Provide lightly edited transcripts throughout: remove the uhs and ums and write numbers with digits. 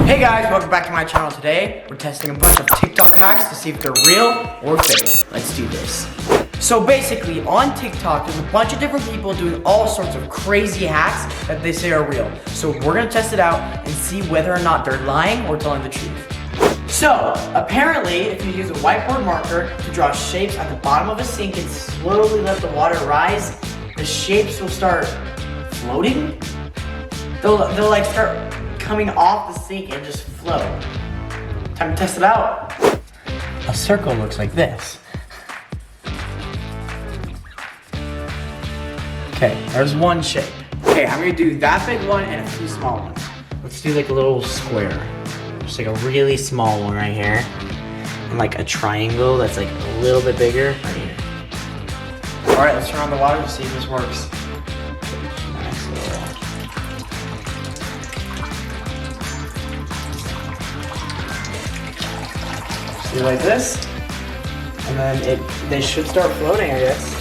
Hey guys, welcome back to my channel. Today, we're testing a bunch of TikTok hacks to see if they're real or fake. Let's do this. So basically, on TikTok, there's a bunch of different people doing all sorts of crazy hacks that they say are real. So we're gonna test it out and see whether or not they're lying or telling the truth. So, apparently, if you use a whiteboard marker to draw shapes at the bottom of a sink and slowly let the water rise, the shapes will start floating. They'll like start coming off the sink and just float. Time to test it out. A circle looks like this. Okay, there's one shape. Okay, I'm gonna do that big one and a few small ones. Let's do like a little square. Just like a really small one right here. And like a triangle that's like a little bit bigger right here. All right, let's turn on the water to see if this works. Nice little. Do like this, and then they should start floating, I guess.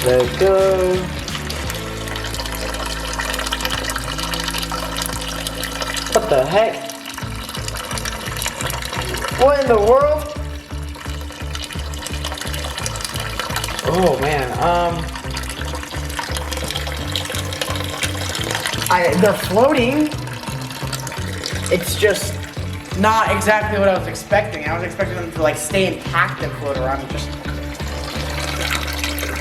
There we go. What the heck? What in the world? Oh man, they're floating. It's just not exactly what I was expecting. I was expecting them to like stay intact and float around.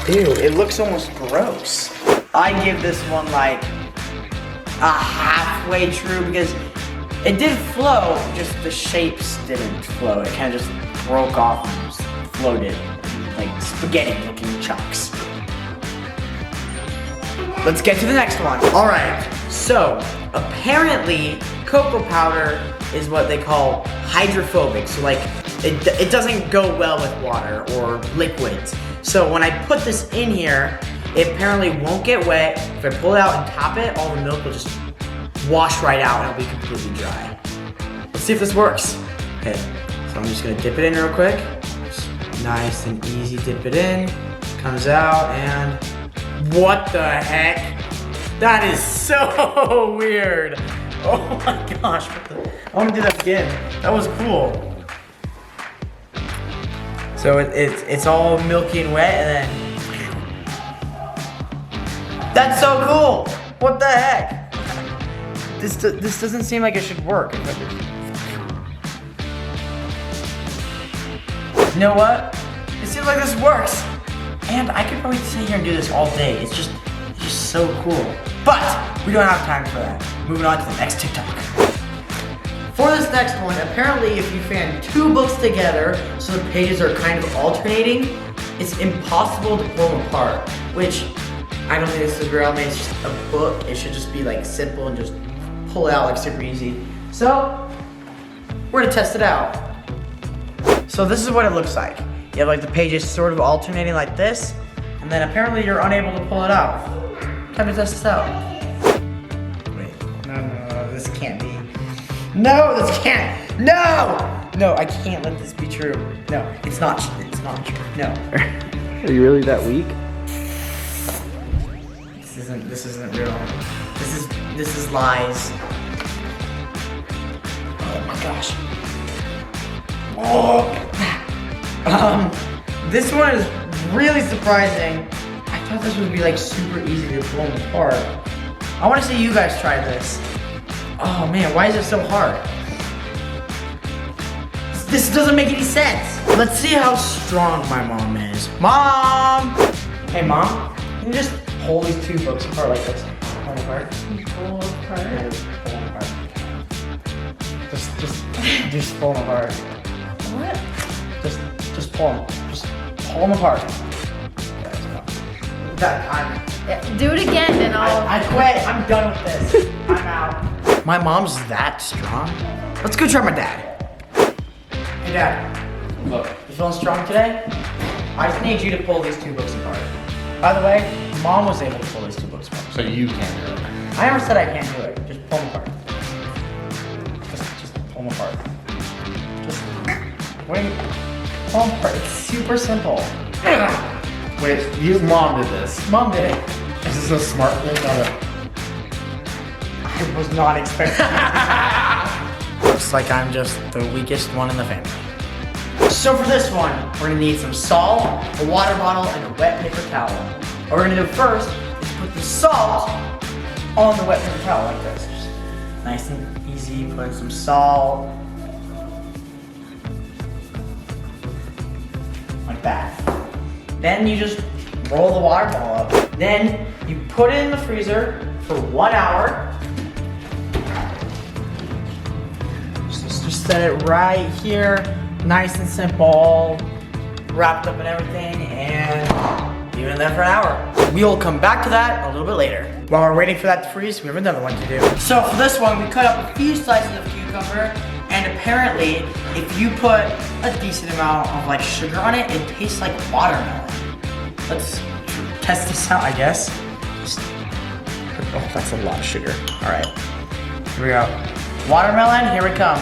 Ew, it looks almost gross. I give this one like a halfway true because it did flow, just the shapes didn't flow. It kind of just broke off and just floated like spaghetti looking chunks. Let's get to the next one. All right, so apparently cocoa powder is what they call hydrophobic. So like it doesn't go well with water or liquids. So when I put this in here, it apparently won't get wet. If I pull it out and top it, all the milk will just wash right out and it'll be completely dry. Let's see if this works. Okay, so I'm just gonna dip it in real quick. Just nice and easy, dip it in. Comes out and what the heck? That is so weird. Oh my gosh, I want to do that again. That was cool. So it's all milky and wet and then... That's so cool! What the heck? This doesn't seem like it should work. You know what? It seems like this works. And I could probably sit here and do this all day. It's just so cool. But we don't have time for that. Moving on to the next TikTok. For this next one, apparently if you fan two books together so the pages are kind of alternating, it's impossible to pull them apart, which I don't think this is real. I mean, it's just a book. It should just be like simple and just pull it out like super easy. So we're gonna test it out. So this is what it looks like. You have like the pages sort of alternating like this, and then apparently you're unable to pull it out. Time to test this out. Wait, no, this can't be. No, this can't. No, I can't let this be true. No, it's not true. No. Are you really that weak? This isn't real. This is lies. Oh my gosh. Oh. This one is really surprising. I thought this would be like super easy to pull them apart. I want to see you guys try this. Oh man, why is it so hard? This doesn't make any sense. Let's see how strong my mom is. Mom! Hey mom, can you just pull these two books apart like this? Pull them apart. Pull apart? Yeah, pull them apart. Just pull them apart. What? Just pull them. Just pull them apart. Do it again and I quit. I'm done with this. I'm out. My mom's that strong? Let's go try my dad. Hey dad. Look, you feeling strong today? I just need you to pull these two books apart. By the way, mom was able to pull these two books apart. So you can't do it. I never said I can't do it. Just pull them apart. Just pull them apart. Just wait. Pull them apart. It's super simple. Wait, your mom did this. Mom did it. Is this a smart thing? I was not expecting that. Looks like I'm just the weakest one in the family. So for this one, we're gonna need some salt, a water bottle, and a wet paper towel. What we're gonna do first is put the salt on the wet paper towel like this. Just nice and easy, put in some salt. Like that. Then you just roll the water bottle up. Then you put it in the freezer for 1 hour. Just set it right here, nice and simple, wrapped up and everything, and leave it in there for an hour. We'll come back to that a little bit later. While we're waiting for that to freeze, we have another one to do. So for this one, we cut up a few slices of cucumber, and apparently, if you put a decent amount of like sugar on it, it tastes like watermelon. Let's test this out, I guess. Oh, that's a lot of sugar. All right, here we go. Watermelon, here we come.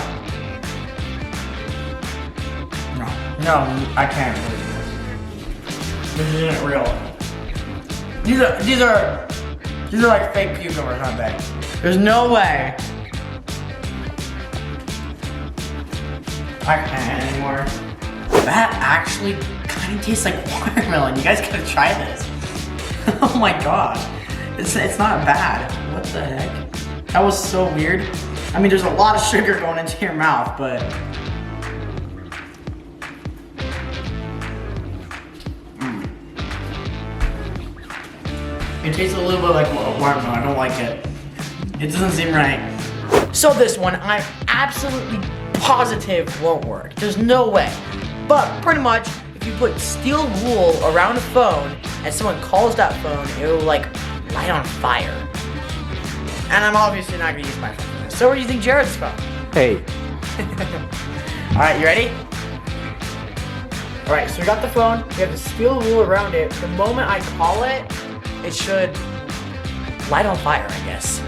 No, I can't really do this. This isn't real. These are like fake cucumbers, aren't they? There's no way. I can't anymore. That actually kind of tastes like watermelon. You guys gotta try this. Oh my gosh. It's not bad. What the heck? That was so weird. I mean, there's a lot of sugar going into your mouth, but it tastes a little bit like watermelon. I don't like it. It doesn't seem right. So this one, I'm absolutely positive won't work. There's no way. But pretty much, if you put steel wool around a phone and someone calls that phone, it will like light on fire. And I'm obviously not gonna use my phone for this. So we're using Jared's phone. Hey. All right, you ready? All right, so we got the phone. We have the steel wool around it. The moment I call it, it should light on fire, I guess.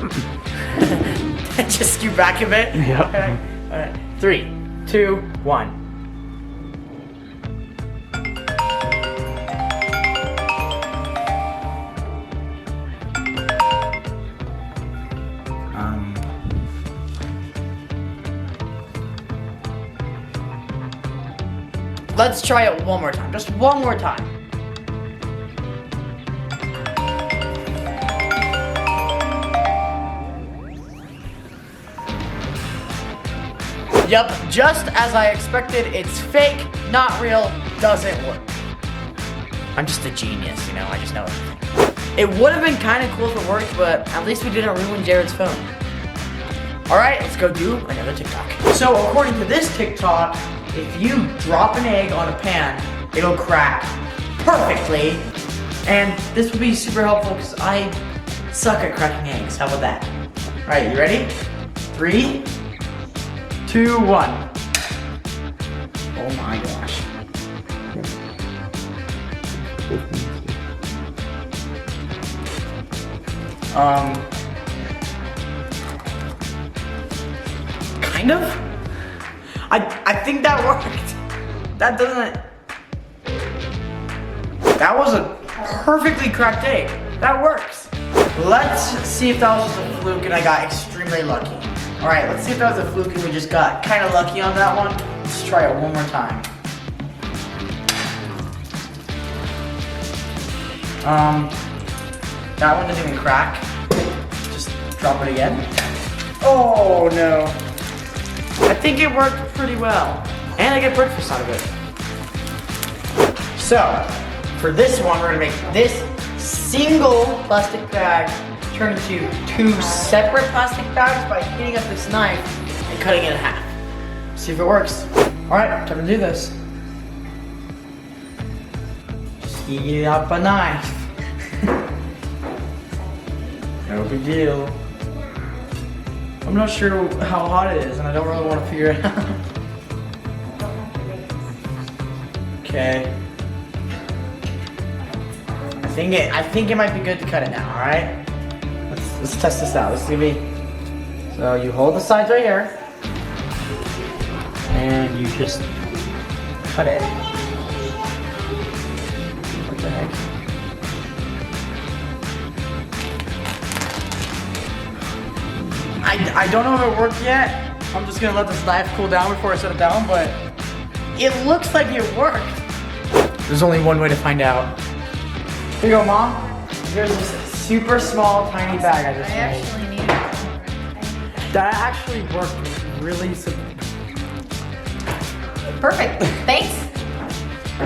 Just scoot back a bit. Yep. All right. 3, 2, 1. Let's try it one more time. Just one more time. Yep, just as I expected, it's fake, not real, doesn't work. I'm just a genius, you know, I just know everything. It would have been kind of cool if it worked, but at least we didn't ruin Jared's phone. All right, let's go do another TikTok. So according to this TikTok, if you drop an egg on a pan, it'll crack perfectly. And this will be super helpful because I suck at cracking eggs. How about that? All right, you ready? 3, 2, 1. Oh my gosh. Kind of? I think that worked. That doesn't... That was a perfectly cracked egg. That works. Let's see if that was just a fluke and I got extremely lucky. All right, let's see if that was a fluke and we just got kind of lucky on that one. Let's try it one more time. That one didn't even crack. Just drop it again. Oh no. I think it worked pretty well. And I get breakfast out of it. So, for this one, we're gonna make this single plastic bag turn into 2 separate plastic bags by heating up this knife and cutting it in half. See if it works. All right, time to do this. Just heat up a knife. No big deal. I'm not sure how hot it is and I don't really want to figure it out. Okay. I think it might be good to cut it now, alright? Let's test this out. This is gonna be. So you hold the sides right here. And you just cut it. What the heck? I don't know if it worked yet. I'm just gonna let this knife cool down before I set it down, but it looks like it worked. There's only one way to find out. Here you go, Mom. Here's this super small, tiny bag I just I made. actually need it. That actually worked really Perfect. Thanks.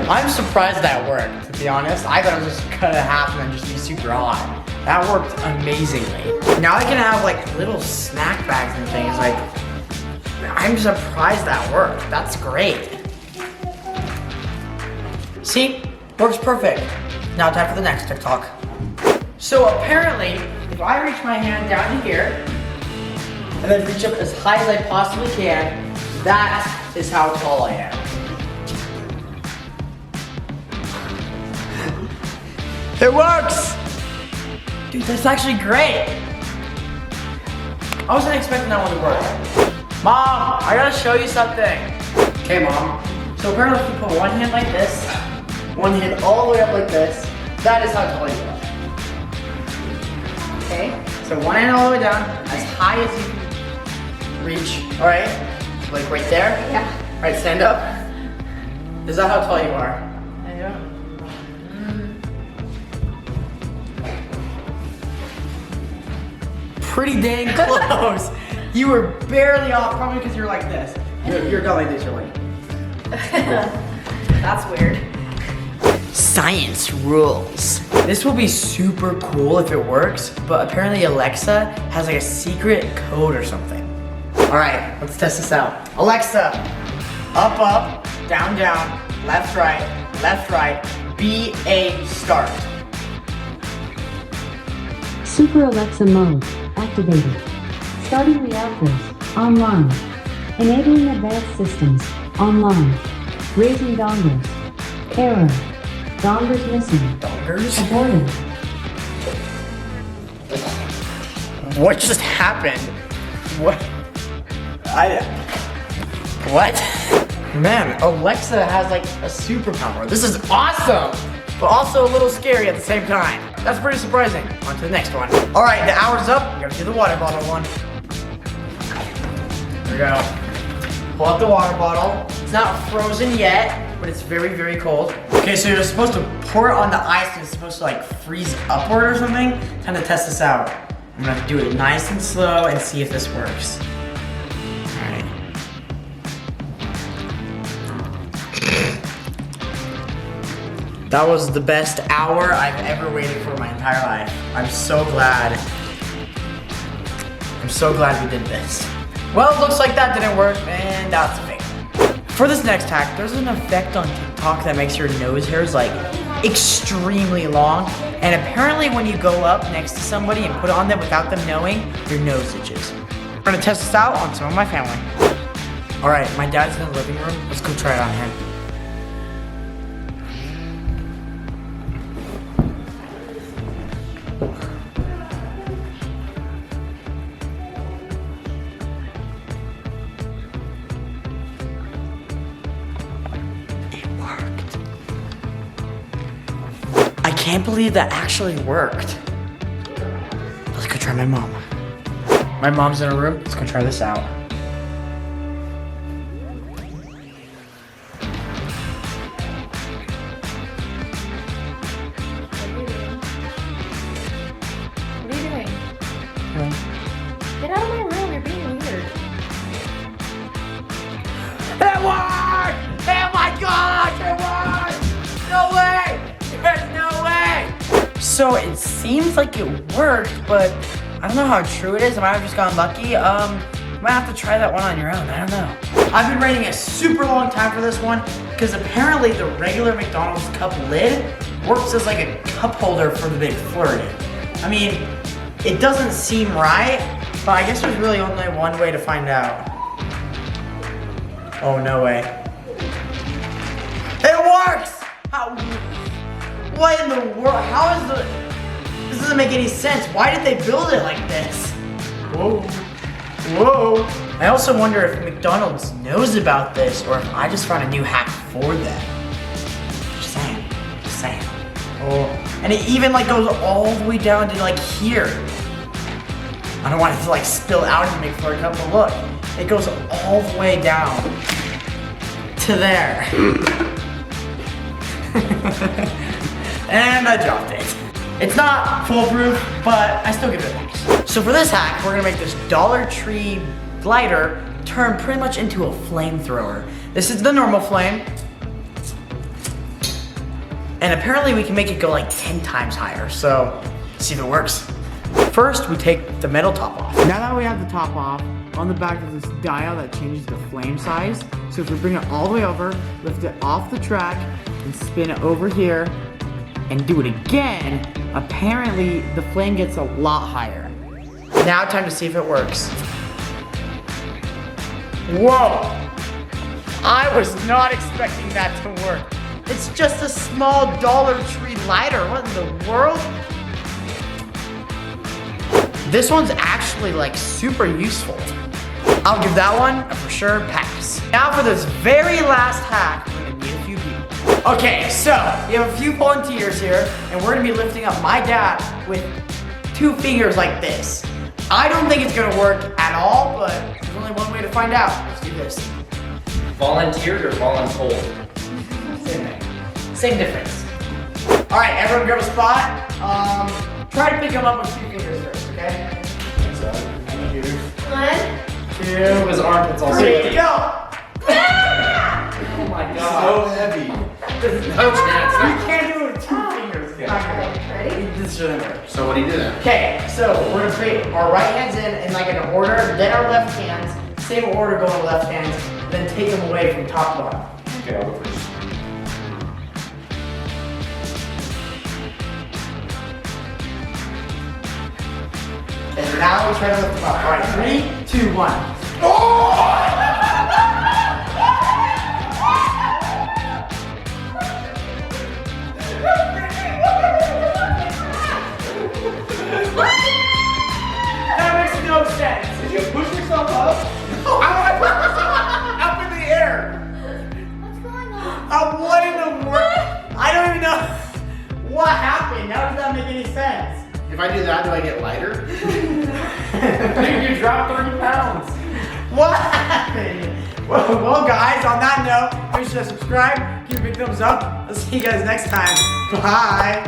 I'm surprised that worked, to be honest. I thought it was just cut it in half and then just be super hot. That worked amazingly. Now I can have like little snack bags and things. Like, I'm surprised that worked. That's great. See, works perfect. Now time for the next TikTok. So apparently, if I reach my hand down to here, and then reach up as high as I possibly can, that is how tall I am. It works! Dude, that's actually great. I wasn't expecting that one to work. Mom, I gotta show you something. Okay, Mom. So apparently if you put one hand like this, one hand all the way up like this, that is how tall you are. Okay. So one hand all the way down, as high as you can reach. All right? So like right there. Yeah. All right, stand up. Is that how tall you are? I don't. Pretty dang close. You were barely off, probably because you're like this. You're going like this, you're like. That's weird. Science rules. This will be super cool if it works, but apparently Alexa has like a secret code or something. All right, let's test this out. Alexa, up, up, down, down, left, right, BA, start. Super Alexa mode activated. Starting reactors online. Enabling advanced systems online. Raising dongers. Error. Dongers missing. Dongers? Aborted. What just happened? What? What? Man, Alexa has like a superpower. This is awesome, but also a little scary at the same time. That's pretty surprising. On to the next one. All right, the hour's up. We gotta do the water bottle one. Here we go. Pull out the water bottle. It's not frozen yet, but it's very, very cold. Okay, so you're supposed to pour it on the ice and it's supposed to like freeze upward or something. Time to test this out. I'm gonna have to do it nice and slow and see if this works. All right. That was the best hour I've ever waited for my entire life. I'm so glad we did this. Well, it looks like that didn't work, and that's a fake. For this next hack, there's an effect on TikTok that makes your nose hairs like extremely long, and apparently when you go up next to somebody and put it on them without them knowing, your nose itches. We're gonna test this out on some of my family. All right, my dad's in the living room. Let's go try it on him. I can't believe that actually worked. Let's go try my mom. My mom's in her room. Let's go try this out. What are you doing? Get out of my room. You're being weird. It worked! Oh my gosh, it worked! No way! There's no way! So it seems like it worked, but I don't know how true it is. I might have just gotten lucky. You might have to try that one on your own. I don't know. I've been waiting a super long time for this one because apparently the regular McDonald's Cup Lid works as like a cup holder for the McFlurry. I mean, it doesn't seem right, but I guess there's really only one way to find out. Oh, no way. It works! How? What in the world? How is the... This doesn't make any sense. Why did they build it like this? Whoa. Whoa. I also wonder if McDonald's knows about this or if I just found a new hack for them. Just saying. Just saying. Oh. And it even like goes all the way down to like here. I don't want it to like spill out and make for a cup, but look, it goes all the way down to there. And I dropped it. It's not foolproof, but I still give it a pass. So for this hack, we're gonna make this Dollar Tree lighter turn pretty much into a flamethrower. This is the normal flame. And apparently we can make it go like 10 times higher. So, let's see if it works. First, we take the metal top off. Now that we have the top off, on the back of this dial that changes the flame size. So if we bring it all the way over, lift it off the track, and spin it over here, and do it again, apparently the flame gets a lot higher. Now time to see if it works. Whoa! I was not expecting that to work. It's just a small Dollar Tree lighter. What in the world? This one's actually like super useful. I'll give that one a for sure pass. Now for this very last hack, we're gonna need a few people. Okay, so we have a few volunteers here, and we're gonna be lifting up my dad with 2 fingers like this. I don't think it's gonna work at all, but there's only one way to find out. Let's do this. Volunteered or voluntold? Same thing. Same difference. All right, everyone grab a spot. Try to pick them up with 2 fingers first, okay? So, I need you. 1, 2, His armpits also. 3, go! Oh my god. So heavy. No chance. You can't do it with 2 fingers. It's not gonna work. ready? This shouldn't work. So what do you do then? Okay, so we're gonna put our right hands in like an order, then our left hands, same order go on left hands, then take them away from top to bottom. Okay, I'll go first. And now we try to lift them up. All right, 3, 2, 1. That makes no sense. Did you push yourself up? I want to put myself up in the air. What's going on? What in the world? I don't even know what happened. How does that make any sense? If I do that, do I get lighter? Dude, you dropped 30 pounds. What happened? Well, guys, on that note, make sure to subscribe, give a big thumbs up. I'll see you guys next time. Bye.